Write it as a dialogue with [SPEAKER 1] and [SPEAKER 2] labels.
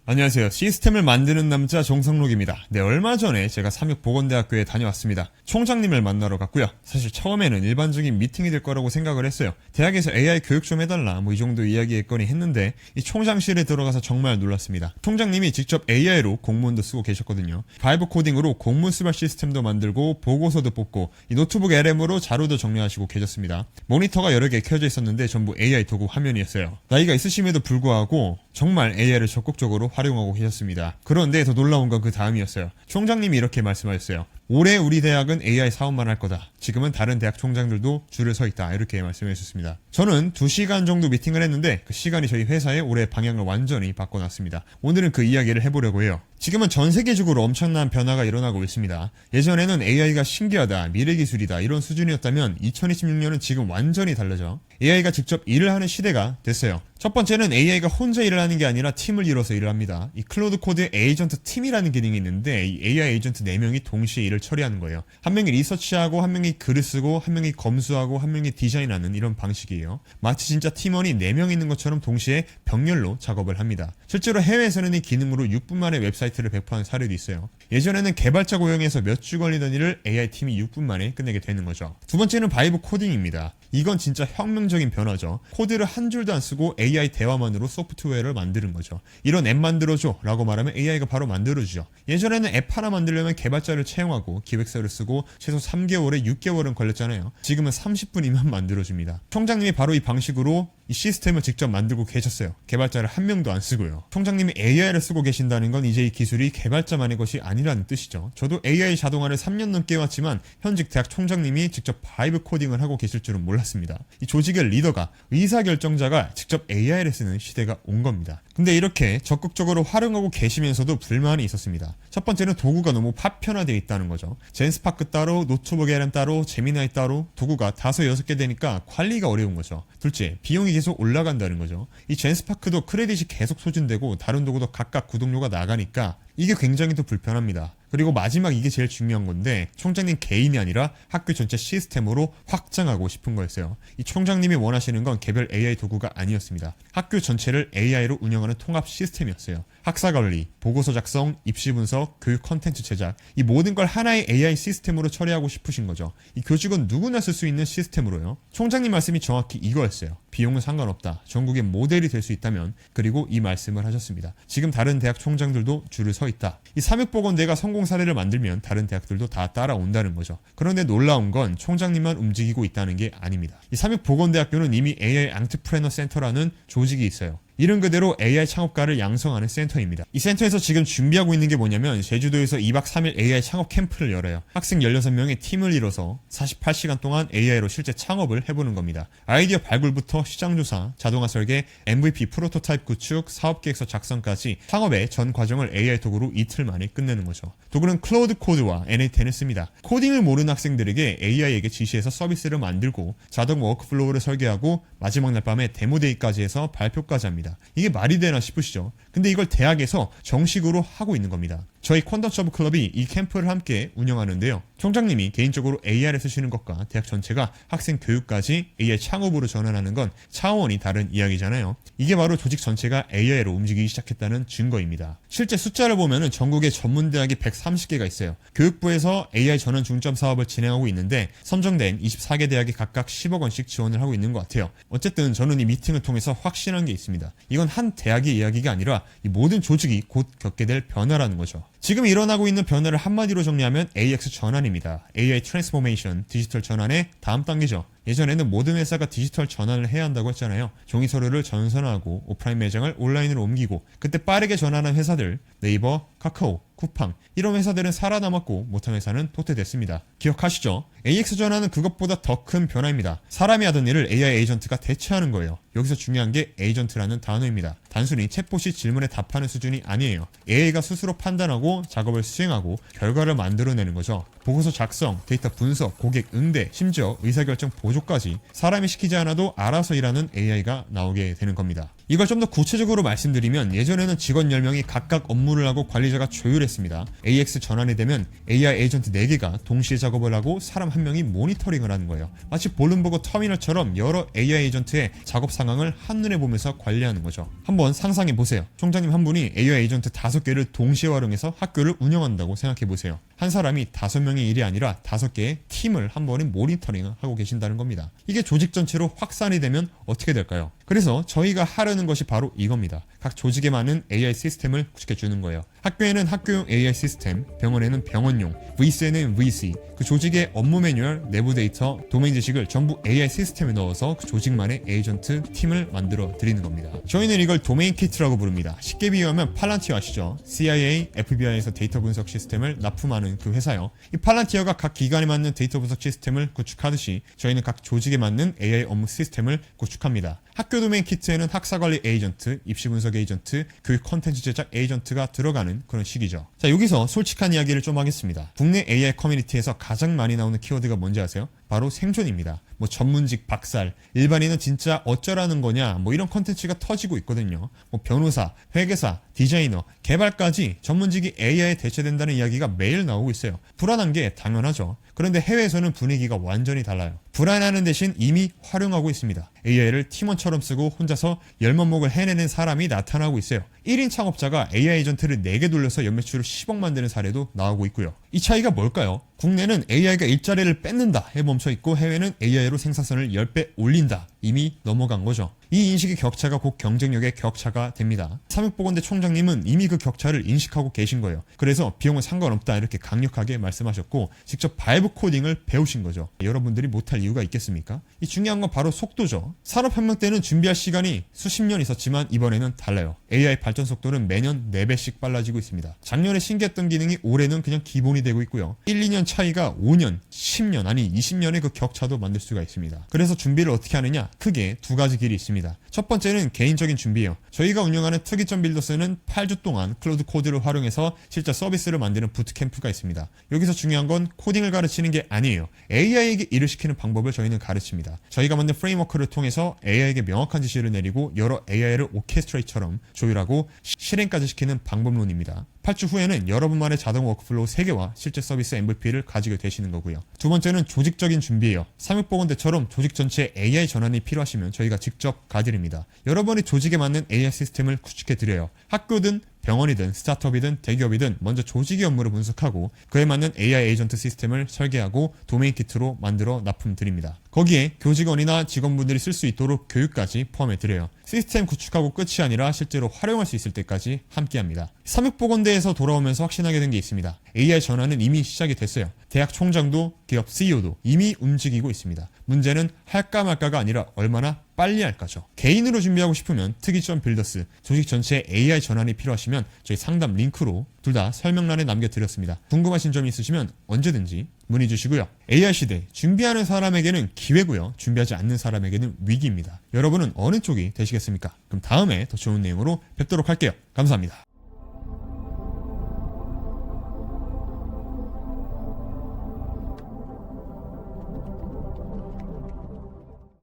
[SPEAKER 1] 안녕하세요. 시스템을 만드는 남자 정성록입니다. 네, 얼마 전에 제가 삼육보건대학교에 다녀왔습니다. 총장님을 만나러 갔고요. 사실 처음에는 일반적인 미팅이 될 거라고 생각을 했어요. 대학에서 AI 교육 좀 해달라 이 정도 이야기했거니 했는데 이 총장실에 들어가서 정말 놀랐습니다. 총장님이 직접 AI로 공문도 쓰고 계셨거든요. 바이브 코딩으로 공문 수발 시스템도 만들고 보고서도 뽑고 이 노트북 LM으로 자료도 정리하시고 계셨습니다. 모니터가 여러 개 켜져 있었는데 전부 AI 도구 화면이었어요. 나이가 있으심에도 불구하고 정말 AI를 적극적으로 활용하고 계셨습니다. 그런데 더 놀라운 건 그 다음이었어요. 총장님이 이렇게 말씀하셨어요. 올해 우리 대학은 AI 사업만 할 거다. 지금은 다른 대학 총장들도 줄을 서 있다. 이렇게 말씀해 주셨습니다. 저는 2시간 정도 미팅을 했는데 그 시간이 저희 회사의 올해 방향을 완전히 바꿔놨습니다. 오늘은 그 이야기를 해보려고 해요. 지금은 전 세계적으로 엄청난 변화가 일어나고 있습니다. 예전에는 AI가 신기하다, 미래기술이다 이런 수준이었다면 2026년은 지금 완전히 달라져. AI가 직접 일을 하는 시대가 됐어요. 첫 번째는 AI가 혼자 일을 하는 게 아니라 팀을 이뤄서 일을 합니다. 이 클로드 코드의 에이전트 팀이라는 기능이 있는데 이 AI 에이전트 4명이 동시에 일을 처리하는 거예요. 한 명이 리서치하고 한 명이 글을 쓰고 한 명이 검수하고 한 명이 디자인하는 이런 방식이에요. 마치 진짜 팀원이 4명 있는 것처럼 동시에 병렬로 작업을 합니다. 실제로 해외에서는 이 기능으로 6분 만에 웹사이트를 배포하는 사례도 있어요. 예전에는 개발자 고용해서 몇 주 걸리던 일을 AI팀이 6분 만에 끝내게 되는 거죠. 두 번째는 바이브 코딩입니다. 이건 진짜 혁명적인 변화죠. 코드를 한 줄도 안 쓰고 AI 대화만으로 소프트웨어를 만드는 거죠. 이런 앱 만들어줘 라고 말하면 AI가 바로 만들어주죠. 예전에는 앱 하나 만들려면 개발자를 채용하고 기획서를 쓰고 최소 3개월에 6개월은 걸렸잖아요. 지금은 30분이면 만들어줍니다. 총장님이 바로 이 방식으로 이 시스템을 직접 만들고 계셨어요. 개발자를 한 명도 안 쓰고요. 총장님이 AI를 쓰고 계신다는 건 이제 이 기술이 개발자만의 것이 아니라는 뜻이죠. 저도 AI 자동화를 3년 넘게 해왔지만 현직 대학 총장님이 직접 바이브 코딩을 하고 계실 줄은 몰랐습니다. 이 조직의 리더가, 의사결정자가 직접 AI를 쓰는 시대가 온 겁니다. 근데 이렇게 적극적으로 활용하고 계시면서도 불만이 있었습니다. 첫 번째는 도구가 너무 파편화되어 있다는 거죠. 젠스파크 따로, 노트북 LM 따로, 제미나이 따로 도구가 5, 6개 되니까 관리가 어려운 거죠. 둘째, 비용이 계속 올라간다는 거죠. 이 젠스파크도 크레딧이 계속 소진되고 다른 도구도 각각 구독료가 나가니까 이게 굉장히 또 불편합니다. 그리고 마지막 이게 제일 중요한 건데 총장님 개인이 아니라 학교 전체 시스템으로 확장하고 싶은 거였어요. 이 총장님이 원하시는 건 개별 AI 도구가 아니었습니다. 학교 전체를 AI로 운영하는 통합 시스템이었어요. 학사 관리, 보고서 작성, 입시 분석, 교육 컨텐츠 제작 이 모든 걸 하나의 AI 시스템으로 처리하고 싶으신 거죠. 이 교직원 누구나 쓸 수 있는 시스템으로요. 총장님 말씀이 정확히 이거였어요. 비용은 상관없다. 전국의 모델이 될 수 있다면. 그리고 이 말씀을 하셨습니다. 지금 다른 대학 총장들도 줄을 서 있다. 이 삼육보건대가 성공 사례를 만들면 다른 대학들도 다 따라온다는 거죠. 그런데 놀라운 건 총장님만 움직이고 있다는 게 아닙니다. 이 삼육보건대학교는 이미 AI 앙트프레너 센터라는 조직이 있어요. 이름 그대로 AI 창업가를 양성하는 센터입니다. 이 센터에서 지금 준비하고 있는 게 뭐냐면 제주도에서 2박 3일 AI 창업 캠프를 열어요. 학생 16명의 팀을 이뤄서 48시간 동안 AI로 실제 창업을 해보는 겁니다. 아이디어 발굴부터 시장조사, 자동화 설계, MVP 프로토타입 구축, 사업계획서 작성까지 창업의 전 과정을 AI 도구로 이틀 만에 끝내는 거죠. 도구는 클로드 코드와 NA10을 씁니다. 코딩을 모르는 학생들에게 AI에게 지시해서 서비스를 만들고 자동 워크플로우를 설계하고 마지막 날 밤에 데모데이까지 해서 발표까지 합니다. 이게 말이 되나 싶으시죠? 근데 이걸 대학에서 정식으로 하고 있는 겁니다. 저희 퀀텀 서브 클럽이 이 캠프를 함께 운영하는데요. 총장님이 개인적으로 AI를 쓰시는 것과 대학 전체가 학생 교육까지 AI 창업으로 전환하는 건 차원이 다른 이야기잖아요. 이게 바로 조직 전체가 AI로 움직이기 시작했다는 증거입니다. 실제 숫자를 보면은 전국에 전문대학이 130개가 있어요. 교육부에서 AI 전환 중점 사업을 진행하고 있는데 선정된 24개 대학이 각각 10억 원씩 지원을 하고 있는 것 같아요. 어쨌든 저는 이 미팅을 통해서 확신한 게 있습니다. 이건 한 대학의 이야기가 아니라 이 모든 조직이 곧 겪게 될 변화라는 거죠. 지금 일어나고 있는 변화를 한마디로 정리하면 AX 전환입니다. AI 트랜스포메이션, 디지털 전환의 다음 단계죠. 예전에는 모든 회사가 디지털 전환을 해야 한다고 했잖아요. 종이 서류를 전선화하고 오프라인 매장을 온라인으로 옮기고 그때 빠르게 전환한 회사들 네이버, 카카오, 쿠팡 이런 회사들은 살아남았고 못한 회사는 도태됐습니다. 기억하시죠? AX 전환은 그것보다 더 큰 변화입니다. 사람이 하던 일을 AI 에이전트가 대체하는 거예요. 여기서 중요한 게 에이전트라는 단어입니다. 단순히 챗봇이 질문에 답하는 수준이 아니에요. AI가 스스로 판단하고 작업을 수행하고 결과를 만들어내는 거죠. 보고서 작성, 데이터 분석, 고객 응대, 심지어 의사결정 보조까지 사람이 시키지 않아도 알아서 일하는 AI가 나오게 되는 겁니다. 이걸 좀 더 구체적으로 말씀드리면 예전에는 직원 10명이 각각 업무를 하고 관리자가 조율했습니다. AX 전환이 되면 AI 에이전트 4개가 동시에 작업을 하고 사람 1명이 모니터링을 하는 거예요. 마치 볼룸버그 터미널처럼 여러 AI 에이전트의 작업 상황을 한눈에 보면서 관리하는 거죠. 한번 상상해 보세요. 총장님 한 분이 AI 에이전트 5개를 동시에 활용해서 학교를 운영한다고 생각해 보세요. 한 사람이 5명의 일이 아니라 5개의 팀을 한 번에 모니터링하고 계신다는 겁니다. 이게 조직 전체로 확산이 되면 어떻게 될까요? 그래서 저희가 하려는 것이 바로 이겁니다. 각 조직에 맞는 AI 시스템을 구축해주는 거예요. 학교에는 학교용 AI 시스템, 병원에는 병원용, VC에는 VC, 그 조직의 업무 매뉴얼, 내부 데이터, 도메인 지식을 전부 AI 시스템에 넣어서 그 조직만의 에이전트 팀을 만들어 드리는 겁니다. 저희는 이걸 도메인 키트라고 부릅니다. 쉽게 비유하면 팔란티어 아시죠? CIA, FBI에서 데이터 분석 시스템을 납품하는 그 회사요. 이 팔란티어가 각 기관에 맞는 데이터 분석 시스템을 구축하듯이 저희는 각 조직에 맞는 AI 업무 시스템을 구축합니다. 학교 도메인 키트에는 학사관리 에이전트, 입시 분석 에이전트, 교육 컨텐츠 제작 에이전트가 들어가는 그런 식이죠. 자, 여기서 솔직한 이야기를 좀 하겠습니다. 국내 AI 커뮤니티에서 가장 많이 나오는 키워드가 뭔지 아세요? 바로 생존입니다. 뭐 전문직 박살, 일반인은 진짜 어쩌라는 거냐, 뭐 이런 컨텐츠가 터지고 있거든요. 뭐 변호사, 회계사, 디자이너, 개발까지 전문직이 AI에 대체된다는 이야기가 매일 나오고 있어요. 불안한 게 당연하죠. 그런데 해외에서는 분위기가 완전히 달라요. 불안해하는 대신 이미 활용하고 있습니다. AI를 팀원처럼 쓰고 혼자서 열면목을 해내는 사람이 나타나고 있어요. 1인 창업자가 AI 에이전트를 4개 돌려서 연매출을 10억 만드는 사례도 나오고 있고요. 이 차이가 뭘까요? 국내는 AI가 일자리를 뺏는다에 멈춰 있고 해외는 AI로 생산성을 10배 올린다 이미 넘어간 거죠. 이 인식의 격차가 곧 경쟁력의 격차가 됩니다. 삼육보건대 총장님은 이미 그 격차를 인식하고 계신 거예요. 그래서 비용은 상관없다 이렇게 강력하게 말씀하셨고 직접 바이브 코딩을 배우신 거죠. 여러분들이 못할 이유가 있겠습니까? 이 중요한 건 바로 속도죠. 산업혁명 때는 준비할 시간이 수십 년 있었지만 이번에는 달라요. AI 발전 속도는 매년 4배씩 빨라지고 있습니다. 작년에 신기했던 기능이 올해는 그냥 기본이 되고 있고요. 1, 2년 차이가 5년, 10년 아니 20년의 그 격차도 만들 수가 있습니다. 그래서 준비를 어떻게 하느냐? 크게 2가지 길이 있습니다. 첫 번째는 개인적인 준비예요. 저희가 운영하는 특이점 빌더스는 8주 동안 클로드 코드를 활용해서 실제 서비스를 만드는 부트캠프가 있습니다. 여기서 중요한 건 코딩을 가르치는 게 아니에요. AI에게 일을 시키는 방법을 저희는 가르칩니다. 저희가 만든 프레임워크를 통해서 AI에게 명확한 지시를 내리고 여러 AI를 오케스트레이처럼 조율하고 실행까지 시키는 방법론입니다. 8주 후에는 여러분만의 자동 워크플로우 3개와 실제 서비스 MVP를 가지게 되시는 거고요. 두 번째는 조직적인 준비예요. 삼육보건대처럼 조직 전체에 AI 전환이 필요하시면 저희가 직접 가드립니다. 여러분의 조직에 맞는 AI 시스템을 구축해드려요. 학교든 병원이든 스타트업이든 대기업이든 먼저 조직의 업무를 분석하고 그에 맞는 AI 에이전트 시스템을 설계하고 도메인 키트로 만들어 납품드립니다. 거기에 교직원이나 직원분들이 쓸 수 있도록 교육까지 포함해드려요. 시스템 구축하고 끝이 아니라 실제로 활용할 수 있을 때까지 함께합니다. 삼육보건대에서 돌아오면서 확신하게 된 게 있습니다. AI 전환은 이미 시작이 됐어요. 대학 총장도 기업 CEO도 이미 움직이고 있습니다. 문제는 할까 말까가 아니라 얼마나 빨리 할까죠. 개인으로 준비하고 싶으면 특이점 빌더스, 조직 전체에 AI 전환이 필요하시면 저희 상담 링크로 둘 다 설명란에 남겨드렸습니다. 궁금하신 점이 있으시면 언제든지 문의 주시고요. AI 시대, 준비하는 사람에게는 기회고요. 준비하지 않는 사람에게는 위기입니다. 여러분은 어느 쪽이 되시겠습니까? 그럼 다음에 더 좋은 내용으로 뵙도록 할게요. 감사합니다.